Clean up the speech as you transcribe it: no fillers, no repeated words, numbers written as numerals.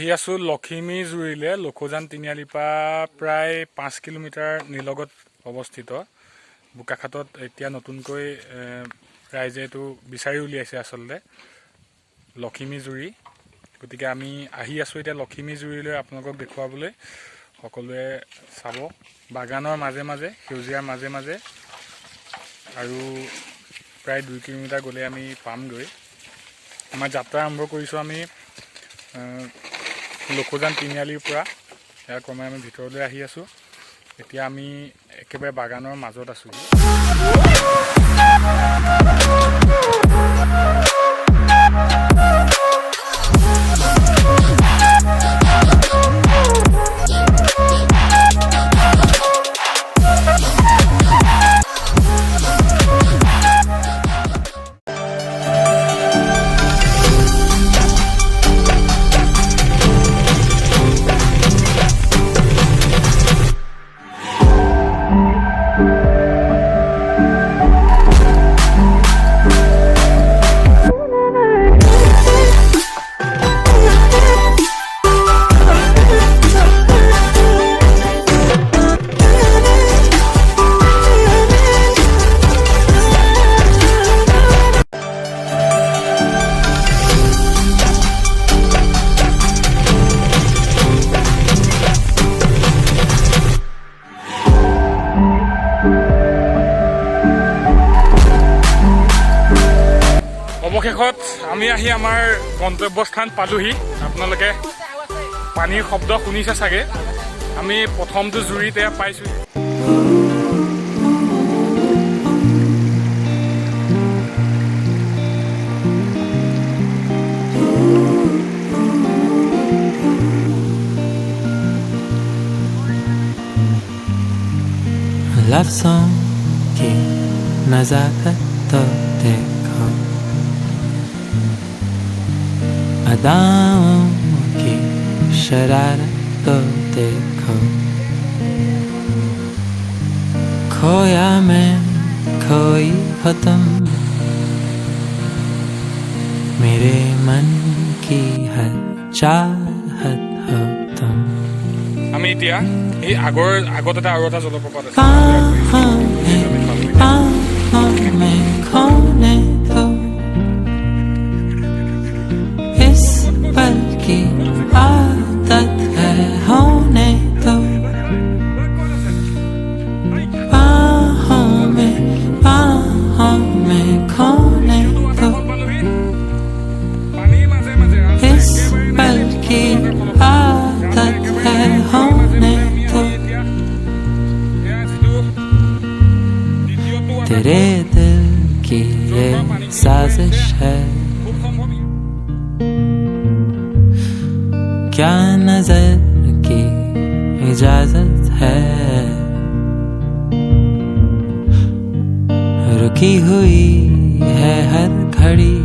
আহি আছোঁ লখিমী জুৰিলে লখুজান তিনিআলিৰ পৰা প্ৰায় 5 কিলোমিটাৰ নিলগত অৱস্থিত বোকাখাটত এতিয়া নতুনকৈ ৰাইজে এইটো বিচাৰি উলিয়াইছে আচলতে লখিমী জুৰি। গতিকে আমি আহি আছোঁ এতিয়া লখিমী জুৰিলৈ আপোনালোকক দেখুৱাবলৈ। সকলোৱে চাব বাগানৰ মাজে মাজে সেউজীয়াৰ মাজে মাজে আৰু প্ৰায় 2 কিলোমিটাৰ গ'লে আমি পামগৈ। আমাৰ যাত্ৰা আৰম্ভ কৰিছোঁ আমি লখুজান তিনিআলিৰ পৰা। ইয়াৰ ক্ৰমে আমি ভিতৰলৈ আহি আছোঁ। এতিয়া আমি একেবাৰে বাগানৰ মাজত আছোঁ। অৱশেষত আমি আহি আমাৰ গন্তব্যস্থান পালোহি। আপোনালোকে পানীৰ শব্দ শুনিছে চাগে। আমি প্ৰথমটো জুৰিতে পাইছোঁ। लव सॉन्ग की नजाकत तो देखो, अदाओं की शरारत तो देखो, खोया मैं खोई हो तुम, मेरे मन की हर चाहत हो तुम। আমি এতিয়া এই আগত এটা আৰু এটা জলপ্ৰপাত আছে। खोने दो इस पल की आदत है, होने दो बाहों में खोने दो इस पल की आदत है, होने दो तेरे दिल की ये साजिश है, क्या नजर की इजाजत है, रुकी हुई है हर घड़ी